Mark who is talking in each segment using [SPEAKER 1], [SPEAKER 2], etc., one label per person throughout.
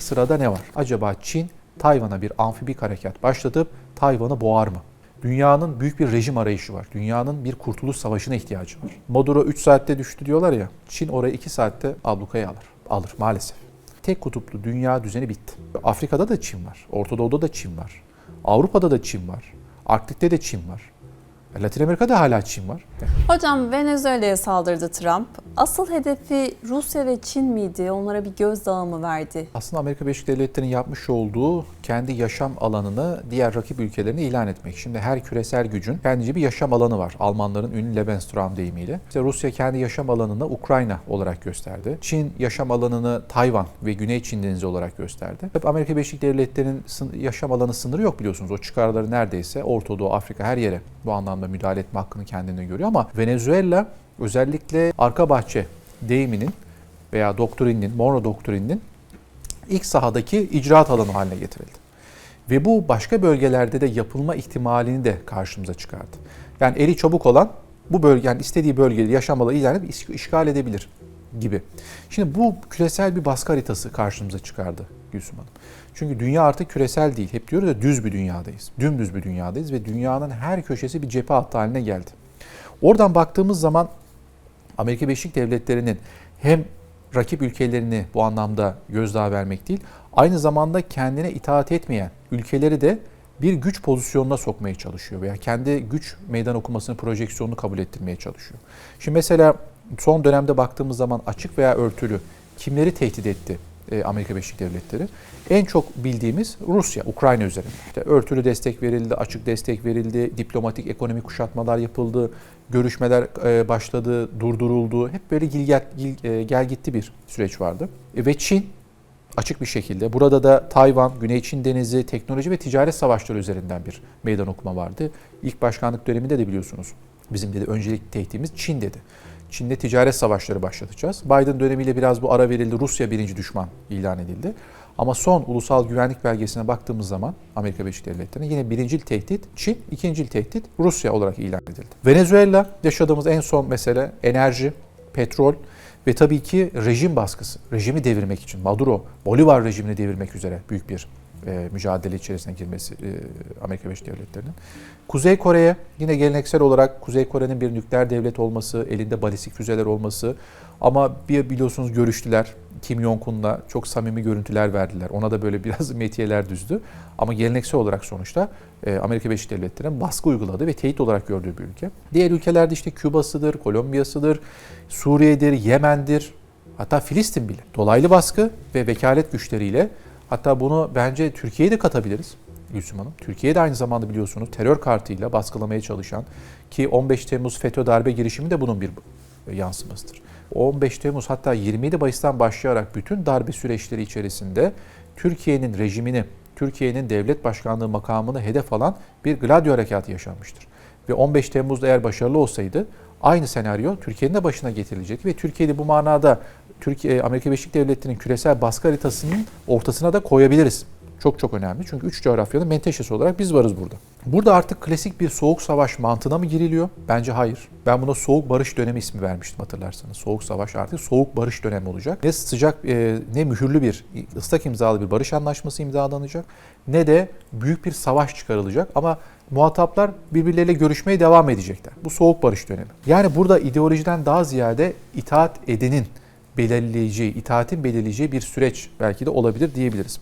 [SPEAKER 1] ilk sırada ne var? Acaba Çin Tayvan'a bir amfibik harekat başlatıp Tayvan'ı boğar mı? Dünyanın büyük bir rejim arayışı var. Dünyanın bir kurtuluş savaşına ihtiyacı var. Maduro 3 saatte düştü diyorlar ya. Çin orayı 2 saatte ablukaya alır. Alır maalesef. Tek kutuplu dünya düzeni bitti. Afrika'da da Çin var. Orta Doğu'da da Çin var. Avrupa'da da Çin var. Arktik'te de Çin var. Latin Amerika'da hala Çin var.
[SPEAKER 2] Hocam Venezuela'ya saldırdı Trump. Asıl hedefi Rusya ve Çin miydi? Onlara bir gözdağı mı verdi?
[SPEAKER 1] Aslında Amerika Birleşik Devletleri'nin yapmış olduğu kendi yaşam alanını diğer rakip ülkelerine ilan etmek. Şimdi her küresel gücün kendince bir yaşam alanı var. Almanların ünlü Lebensraum deyimiyle. İşte Rusya kendi yaşam alanını Ukrayna olarak gösterdi. Çin yaşam alanını Tayvan ve Güney Çin Denizi olarak gösterdi. Hep Amerika Birleşik Devletleri'nin yaşam alanı sınırı yok biliyorsunuz. O çıkarları neredeyse Orta Doğu, Afrika her yere bu anlamda müdahale etme hakkını kendine görüyor ama Venezuela özellikle arka bahçe deyiminin veya doktrininin, Monroe doktrininin ilk sahadaki icraat alanı haline getirildi. Ve bu başka bölgelerde de yapılma ihtimalini de karşımıza çıkardı. Yani eli çabuk olan bu bölge, yani istediği bölgede yaşam alanı ilan edip işgal edebilir gibi. Şimdi bu küresel bir baskı haritası karşımıza çıkardı Gülsüm Hanım. Çünkü dünya artık küresel değil. Hep diyoruz ya düz bir dünyadayız. Dümdüz bir dünyadayız ve dünyanın her köşesi bir cephe hattı haline geldi. Oradan baktığımız zaman Amerika Birleşik Devletleri'nin hem rakip ülkelerini bu anlamda gözdağı vermek değil, aynı zamanda kendine itaat etmeyen ülkeleri de bir güç pozisyonuna sokmaya çalışıyor veya kendi güç meydan okumasını, projeksiyonunu kabul ettirmeye çalışıyor. Şimdi mesela son dönemde baktığımız zaman açık veya örtülü kimleri tehdit etti Amerika Birleşik Devletleri? En çok bildiğimiz Rusya, Ukrayna üzerinde. İşte örtülü destek verildi, açık destek verildi, diplomatik, ekonomik kuşatmalar yapıldı, görüşmeler başladı, durduruldu. Hep böyle gel gitti bir süreç vardı. Ve Çin açık bir şekilde, burada da Tayvan, Güney Çin Denizi, teknoloji ve ticaret savaşları üzerinden bir meydan okuma vardı. İlk başkanlık döneminde de biliyorsunuz bizim dedi öncelikli tehditimiz Çin dedi. Çin'le ticaret savaşları başlatacağız. Biden dönemiyle biraz bu ara verildi. Rusya birinci düşman ilan edildi. Ama son ulusal güvenlik belgesine baktığımız zaman Amerika Birleşik Devletleri'ne yine birincil tehdit Çin, ikincil tehdit Rusya olarak ilan edildi. Venezuela yaşadığımız en son mesele enerji, petrol ve tabii ki rejim baskısı. Rejimi devirmek için Maduro, Bolivar rejimini devirmek üzere büyük bir mücadele içerisine girmesi Amerika Birleşik Devletleri'nin. Kuzey Kore'ye yine geleneksel olarak Kuzey Kore'nin bir nükleer devlet olması, elinde balistik füzeler olması ama biliyorsunuz görüştüler. Kim Jong-un'la çok samimi görüntüler verdiler. Ona da böyle biraz metiyeler düzdü. Ama geleneksel olarak sonuçta Amerika Birleşik Devletleri'nin baskı uyguladığı ve tehdit olarak gördüğü bir ülke. Diğer ülkelerde işte Küba'sıdır, Kolombiya'sıdır, Suriye'dir, Yemen'dir, hatta Filistin bile. Dolaylı baskı ve vekalet güçleriyle, hatta bunu bence Türkiye'ye de katabiliriz Gülsüm Hanım. Türkiye de aynı zamanda biliyorsunuz terör kartıyla baskılamaya çalışan, ki 15 Temmuz FETÖ darbe girişimi de bunun bir yansımasıdır. 15 Temmuz hatta 27 Mayıs'tan başlayarak bütün darbe süreçleri içerisinde Türkiye'nin rejimini, Türkiye'nin devlet başkanlığı makamını hedef alan bir Gladio harekatı yaşanmıştır. Ve 15 Temmuz'da eğer başarılı olsaydı aynı senaryo Türkiye'nin de başına getirilecekti ve Türkiye'de bu manada Amerika Birleşik Devletleri'nin küresel baskı haritasının ortasına da koyabiliriz. Çok çok önemli. Çünkü 3 coğrafyanın menteşesi olarak biz varız burada. Burada artık klasik bir soğuk savaş mantığına mı giriliyor? Bence hayır. Ben buna soğuk barış dönemi ismi vermiştim hatırlarsanız. Soğuk savaş artık soğuk barış dönemi olacak. Ne sıcak ne mühürlü bir ıslak imzalı bir barış anlaşması imzalanacak ne de büyük bir savaş çıkarılacak ama muhataplar birbirleriyle görüşmeye devam edecekler. Bu soğuk barış dönemi. Yani burada ideolojiden daha ziyade itaat edenin belirleyeceği, itaatin belirleyeceği bir süreç belki de olabilir diyebiliriz.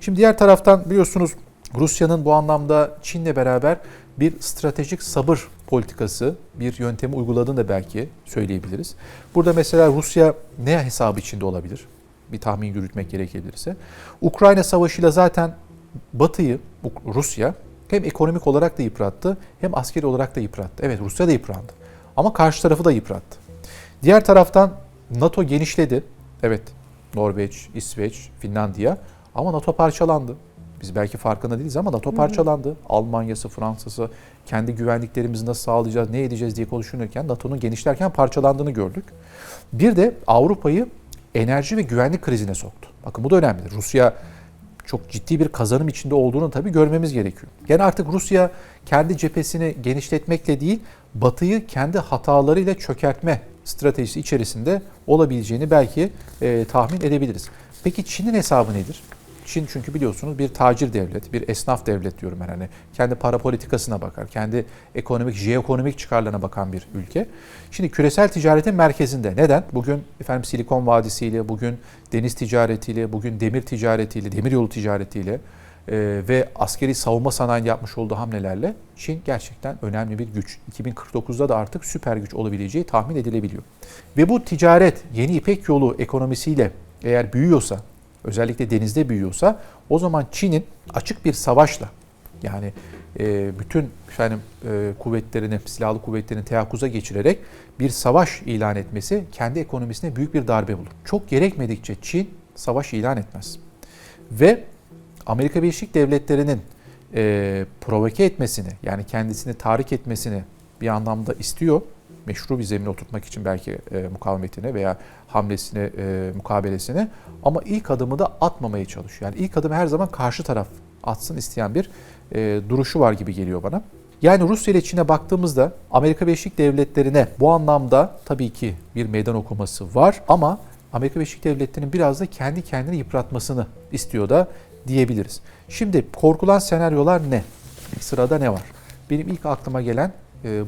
[SPEAKER 1] Şimdi diğer taraftan biliyorsunuz Rusya'nın bu anlamda Çin'le beraber bir stratejik sabır politikası, bir yöntemi uyguladığını da belki söyleyebiliriz. Burada mesela Rusya ne hesabı içinde olabilir? Bir tahmin yürütmek gerekebilirse. Ukrayna Savaşı'yla zaten Batı'yı, Rusya hem ekonomik olarak da yıprattı hem askeri olarak da yıprattı. Evet, Rusya da yıprandı ama karşı tarafı da yıprattı. Diğer taraftan NATO genişledi. Evet, Norveç, İsveç, Finlandiya ama NATO parçalandı. Biz belki farkında değiliz ama NATO parçalandı. Almanya'sı, Fransa'sı, kendi güvenliklerimizi nasıl sağlayacağız, ne edeceğiz diye konuşulurken NATO'nun genişlerken parçalandığını gördük. Bir de Avrupa'yı enerji ve güvenlik krizine soktu. Bakın bu da önemlidir. Rusya çok ciddi bir kazanım içinde olduğunu tabii görmemiz gerekiyor. Yani artık Rusya kendi cephesini genişletmekle değil, Batı'yı kendi hatalarıyla çökertme stratejisi içerisinde olabileceğini belki tahmin edebiliriz. Peki Çin'in hesabı nedir? Çin çünkü biliyorsunuz bir tacir devlet, bir esnaf devlet diyorum ben hani. Kendi para politikasına bakar, kendi ekonomik, jeoekonomik çıkarlarına bakan bir ülke. Şimdi küresel ticaretin merkezinde. Neden? Bugün efendim Silikon Vadisi'yle, bugün deniz ticaretiyle, bugün demir ticaretiyle, demiryolu ticaretiyle ve askeri savunma sanayinde yapmış olduğu hamlelerle Çin gerçekten önemli bir güç. 2049'da da artık süper güç olabileceği tahmin edilebiliyor. Ve bu ticaret yeni İpek Yolu ekonomisiyle eğer büyüyorsa, özellikle denizde büyüyorsa o zaman Çin'in açık bir savaşla yani bütün efendim kuvvetlerini, silahlı kuvvetlerini teyakkuza geçirerek bir savaş ilan etmesi kendi ekonomisine büyük bir darbe bulur. Çok gerekmedikçe Çin savaş ilan etmez. Ve Amerika Birleşik Devletleri'nin provoke etmesini yani kendisini tahrik etmesini bir anlamda istiyor. Meşru bir zemine oturtmak için belki mukavemetine veya hamlesine, mukabelesine ama ilk adımı da atmamaya çalışıyor. Yani ilk adımı her zaman karşı taraf atsın isteyen bir duruşu var gibi geliyor bana. Yani Rusya ile Çin'e baktığımızda Amerika Birleşik Devletleri'ne bu anlamda tabii ki bir meydan okuması var ama Amerika Birleşik Devletleri'nin biraz da kendi kendini yıpratmasını istiyor da diyebiliriz. Şimdi korkulan senaryolar ne? Sırada ne var? Benim ilk aklıma gelen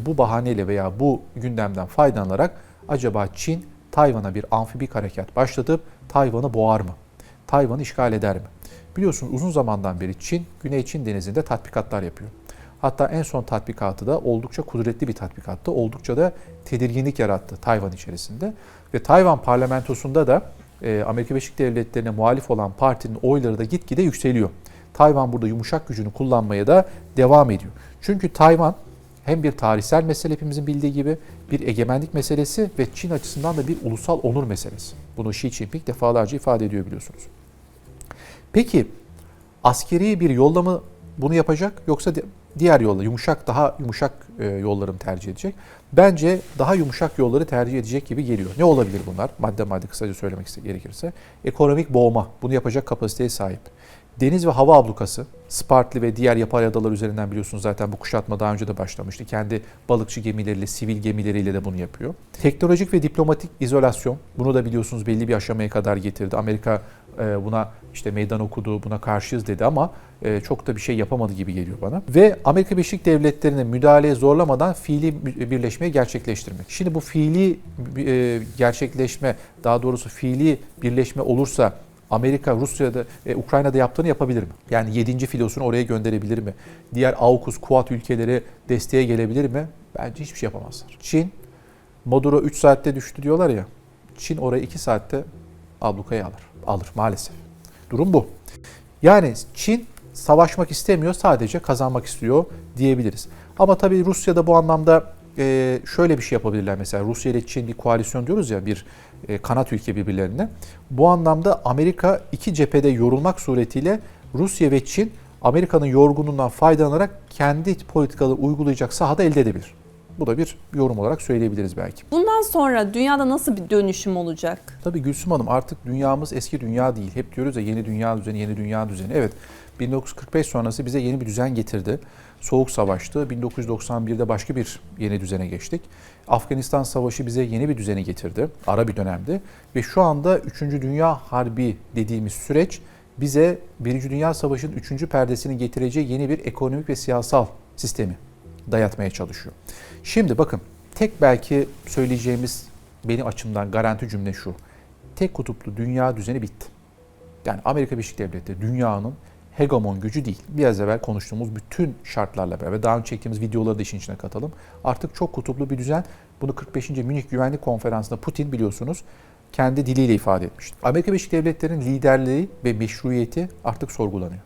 [SPEAKER 1] bu bahaneyle veya bu gündemden faydalanarak acaba Çin Tayvan'a bir amfibik harekat başlatıp Tayvan'ı boğar mı? Tayvan'ı işgal eder mi? Biliyorsunuz uzun zamandan beri Çin, Güney Çin Denizi'nde tatbikatlar yapıyor. Hatta en son tatbikatı da oldukça kudretli bir tatbikattı. Oldukça da tedirginlik yarattı Tayvan içerisinde. Ve Tayvan parlamentosunda da Amerika Birleşik Devletleri'ne muhalif olan partinin oyları da gitgide yükseliyor. Tayvan burada yumuşak gücünü kullanmaya da devam ediyor. Çünkü Tayvan hem bir tarihsel mesele hepimizin bildiği gibi bir egemenlik meselesi ve Çin açısından da bir ulusal onur meselesi. Bunu Xi Jinping defalarca ifade ediyor biliyorsunuz. Peki askeri bir yolla mı bunu yapacak yoksa diğer yolla daha yumuşak yolları mı tercih edecek? Bence daha yumuşak yolları tercih edecek gibi geliyor. Ne olabilir bunlar? Madde kısaca söylemek gerekirse. Ekonomik boğma. Bunu yapacak kapasiteye sahip. Deniz ve hava ablukası, Spartli ve diğer yapay adalar üzerinden biliyorsunuz zaten bu kuşatma daha önce de başlamıştı. Kendi balıkçı gemileriyle, sivil gemileriyle de bunu yapıyor. Teknolojik ve diplomatik izolasyon, bunu da biliyorsunuz belli bir aşamaya kadar getirdi. Amerika buna işte meydan okudu, buna karşıyız dedi ama çok da bir şey yapamadı gibi geliyor bana. Ve Amerika Birleşik Devletleri'nin müdahaleye zorlamadan fiili birleşmeyi gerçekleştirmek. Şimdi bu fiili gerçekleşme, daha doğrusu fiili birleşme olursa Amerika, Rusya'da, Ukrayna'da yaptığını yapabilir mi? Yani 7. filosunu oraya gönderebilir mi? Diğer AUKUS, Quad ülkeleri desteğe gelebilir mi? Bence hiçbir şey yapamazlar. Çin, Maduro 3 saatte düştü diyorlar ya. Çin orayı 2 saatte ablukaya alır. Alır maalesef. Durum bu. Yani Çin savaşmak istemiyor, sadece kazanmak istiyor diyebiliriz. Ama tabii Rusya'da bu anlamda şöyle bir şey yapabilirler. Mesela Rusya ile Çin bir koalisyon diyoruz ya, bir kanat ülke birbirlerine. Bu anlamda Amerika iki cephede yorulmak suretiyle Rusya ve Çin Amerika'nın yorgunluğundan faydalanarak kendi politikaları uygulayacak sahada elde edebilir. Bu da bir yorum olarak söyleyebiliriz belki.
[SPEAKER 2] Bundan sonra dünyada nasıl bir dönüşüm olacak?
[SPEAKER 1] Tabii Gülsüm Hanım, artık dünyamız eski dünya değil. Hep diyoruz ya yeni dünya düzeni, yeni dünya düzeni. Evet, 1945 sonrası bize yeni bir düzen getirdi. Soğuk Savaş'tı. 1991'de başka bir yeni düzene geçtik. Afganistan Savaşı bize yeni bir düzeni getirdi. Ara bir dönemdi. Ve şu anda 3. Dünya Harbi dediğimiz süreç bize 1. Dünya Savaşı'nın 3. perdesini getireceği yeni bir ekonomik ve siyasal sistemi dayatmaya çalışıyor. Şimdi bakın, tek belki söyleyeceğimiz benim açımdan garanti cümle şu. Tek kutuplu dünya düzeni bitti. Yani Amerika Birleşik Devletleri dünyanın hegemon gücü değil. Biraz evvel konuştuğumuz bütün şartlarla beraber, daha önce çektiğimiz videoları da işin içine katalım. Artık çok kutuplu bir düzen. Bunu 45. Münih Güvenlik Konferansı'nda Putin biliyorsunuz kendi diliyle ifade etmişti. Amerika Birleşik Devletleri'nin liderliği ve meşruiyeti artık sorgulanıyor.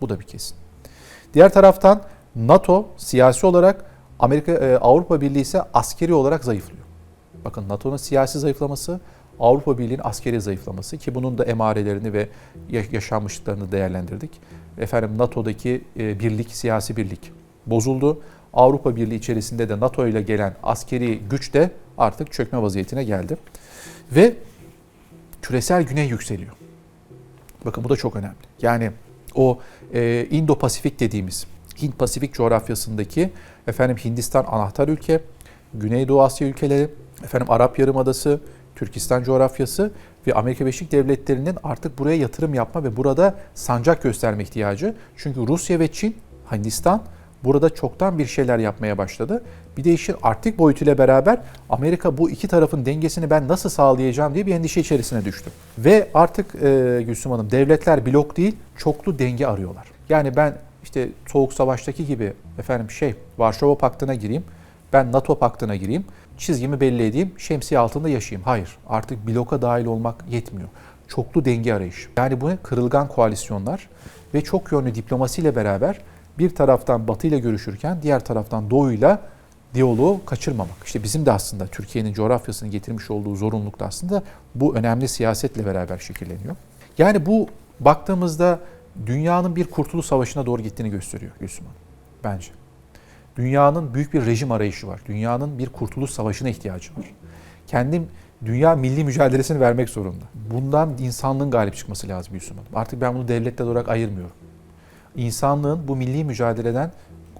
[SPEAKER 1] Bu da bir kesin. Diğer taraftan NATO siyasi olarak, Avrupa Birliği ise askeri olarak zayıflıyor. Bakın, NATO'nun siyasi zayıflaması, Avrupa Birliği'nin askeri zayıflaması, ki bunun da emarelerini ve yaşanmışlıklarını değerlendirdik. Efendim, NATO'daki birlik, siyasi birlik bozuldu. Avrupa Birliği içerisinde de NATO ile gelen askeri güç de artık çökme vaziyetine geldi. Ve küresel güney yükseliyor. Bakın, bu da çok önemli. Yani o İndo-Pasifik dediğimiz Hint-Pasifik coğrafyasındaki Hindistan anahtar ülke, Güneydoğu Asya ülkeleri, Arap Yarımadası, Türkistan coğrafyası ve Amerika Birleşik Devletleri'nin artık buraya yatırım yapma ve burada sancak gösterme ihtiyacı. Çünkü Rusya ve Çin, Hindistan burada çoktan bir şeyler yapmaya başladı. Bir de işin Arktik boyutuyla beraber Amerika bu iki tarafın dengesini ben nasıl sağlayacağım diye bir endişe içerisine düştü. Ve artık Gülsüm Hanım, devletler blok değil, çoklu denge arıyorlar. Yani ben işte Soğuk Savaş'taki gibi Varşova Paktı'na gireyim, ben NATO Paktı'na gireyim, çizgimi belli edeyim, şemsiye altında yaşayayım. Hayır, artık bloka dahil olmak yetmiyor. Çoklu denge arayışı. Yani bu kırılgan koalisyonlar ve çok yönlü diplomasiyle beraber bir taraftan Batı ile görüşürken diğer taraftan Doğu ile diyaloğu kaçırmamak. İşte bizim de aslında Türkiye'nin coğrafyasını getirmiş olduğu zorunluluk da aslında bu önemli siyasetle beraber şekilleniyor. Yani bu baktığımızda dünyanın bir kurtuluş savaşına doğru gittiğini gösteriyor Gülsüm Hanım, bence. Dünyanın büyük bir rejim arayışı var. Dünyanın bir kurtuluş savaşına ihtiyacı var. Dünya milli mücadelesini vermek zorunda. Bundan insanlığın galip çıkması lazım Gülsüm Hanım. Artık ben bunu devletler olarak ayırmıyorum. İnsanlığın bu milli mücadeleden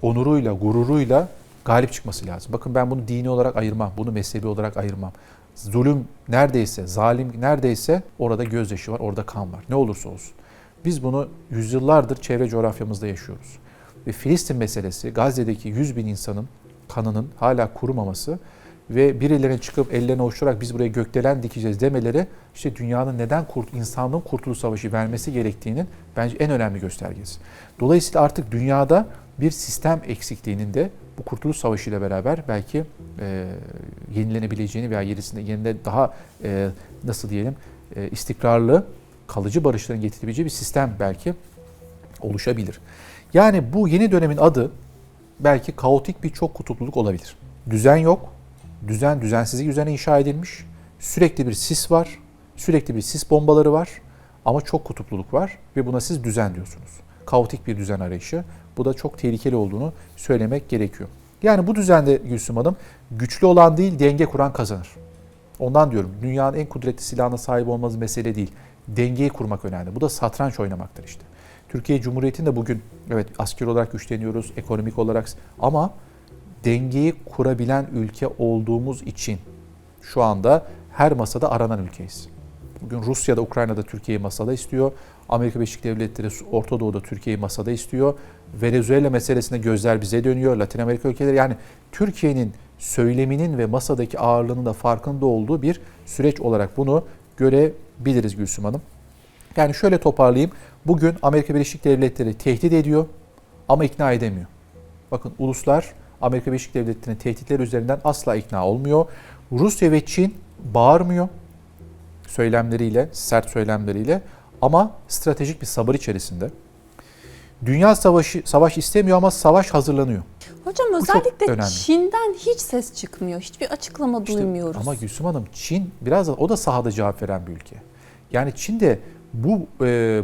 [SPEAKER 1] onuruyla, gururuyla galip çıkması lazım. Bakın ben bunu dini olarak ayırmam, bunu mezhebi olarak ayırmam. Zulüm neredeyse, zalim neredeyse orada gözyaşı var, orada kan var. Ne olursa olsun. Biz bunu yüzyıllardır çevre coğrafyamızda yaşıyoruz. Ve Filistin meselesi, Gazze'deki 100 bin insanın kanının hala kurumaması ve birilerine çıkıp ellerine uçurarak biz buraya gökdelen dikeceğiz demeleri işte dünyanın neden insanlığın kurtuluş savaşı vermesi gerektiğinin bence en önemli göstergesi. Dolayısıyla artık dünyada bir sistem eksikliğinin de bu kurtuluş savaşı ile beraber belki yenilenebileceğini veya yerine daha istikrarlı, kalıcı barışların getirebileceği bir sistem belki oluşabilir. Yani bu yeni dönemin adı belki kaotik bir çok kutupluluk olabilir. Düzen yok, düzensizlik üzerine inşa edilmiş, sürekli bir sis var, sürekli bir sis bombaları var ama çok kutupluluk var ve buna siz düzen diyorsunuz. Kaotik bir düzen arayışı. Bu da çok tehlikeli olduğunu söylemek gerekiyor. Yani bu düzende Gülsüm Hanım güçlü olan değil denge kuran kazanır. Ondan diyorum dünyanın en kudretli silahına sahip olması mesele değil. Dengeyi kurmak önemli. Bu da satranç oynamaktır işte. Türkiye Cumhuriyeti'nde bugün evet asker olarak güçleniyoruz, ekonomik olarak ama dengeyi kurabilen ülke olduğumuz için şu anda her masada aranan ülkeyiz. Bugün Rusya'da, Ukrayna'da Türkiye'yi masada istiyor. Amerika Birleşik Devletleri, Orta Doğu'da Türkiye'yi masada istiyor. Venezuela meselesinde gözler bize dönüyor. Latin Amerika ülkeleri yani Türkiye'nin söyleminin ve masadaki ağırlığının da farkında olduğu bir süreç olarak bunu görebiliriz Gülsüm Hanım. Yani şöyle toparlayayım. Bugün Amerika Birleşik Devletleri tehdit ediyor ama ikna edemiyor. Bakın uluslar Amerika Birleşik Devletleri'nin tehditleri üzerinden asla ikna olmuyor. Rusya ve Çin bağırmıyor söylemleriyle, sert söylemleriyle ama stratejik bir sabır içerisinde. Dünya savaş istemiyor ama savaş hazırlanıyor.
[SPEAKER 2] Hocam
[SPEAKER 1] Bu
[SPEAKER 2] özellikle Çin'den hiç ses çıkmıyor. Hiçbir açıklama duymuyoruz.
[SPEAKER 1] Ama Gülsüm Hanım Çin biraz da o da sahada cevap veren bir ülke. Yani Çin de bu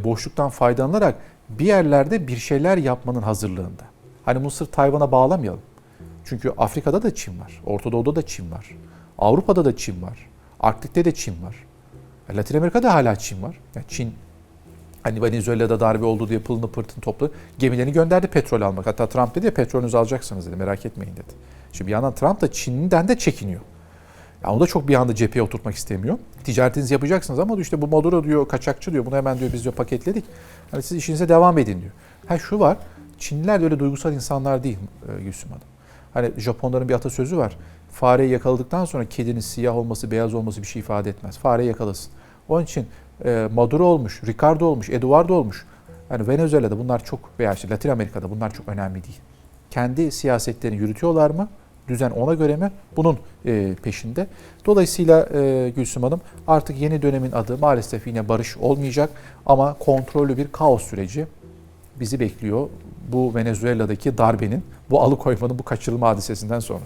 [SPEAKER 1] boşluktan faydalanarak bir yerlerde bir şeyler yapmanın hazırlığında. Hani bunu sırf Tayvan'a bağlamayalım. Çünkü Afrika'da da Çin var. Orta Doğu'da da Çin var. Avrupa'da da Çin var. Arktik'te de Çin var. Latin Amerika'da hala Çin var. Yani Çin hani Venezuela'da darbe oldu diye pılını pırtını toplu gemilerini gönderdi petrol almak. Hatta Trump dedi ya petrolünüzü alacaksınız dedi merak etmeyin dedi. Şimdi bir yandan Trump da Çin'den de çekiniyor. Yani onu da çok bir anda cepheye oturtmak istemiyor. Ticaretinizi yapacaksınız ama işte bu Maduro diyor kaçakçı diyor. Bunu hemen diyor biz diyor paketledik. Hani siz işinize devam edin diyor. Şu var. Çinliler de öyle duygusal insanlar değil Gülsüm Hanım. Hani Japonların bir atasözü var. Fareyi yakaladıktan sonra kedinin siyah olması, beyaz olması bir şey ifade etmez. Fareyi yakalasın. Onun için Maduro olmuş, Ricardo olmuş, Eduardo olmuş. Yani Venezuela'da bunlar çok veya işte Latin Amerika'da bunlar çok önemli değil. Kendi siyasetlerini yürütüyorlar mı? Düzen ona göre mi? Bunun peşinde. Dolayısıyla Gülsüm Hanım artık yeni dönemin adı maalesef yine barış olmayacak ama kontrollü bir kaos süreci bizi bekliyor. Bu Venezuela'daki darbenin, bu alıkoymanın, bu kaçırılma hadisesinden sonra.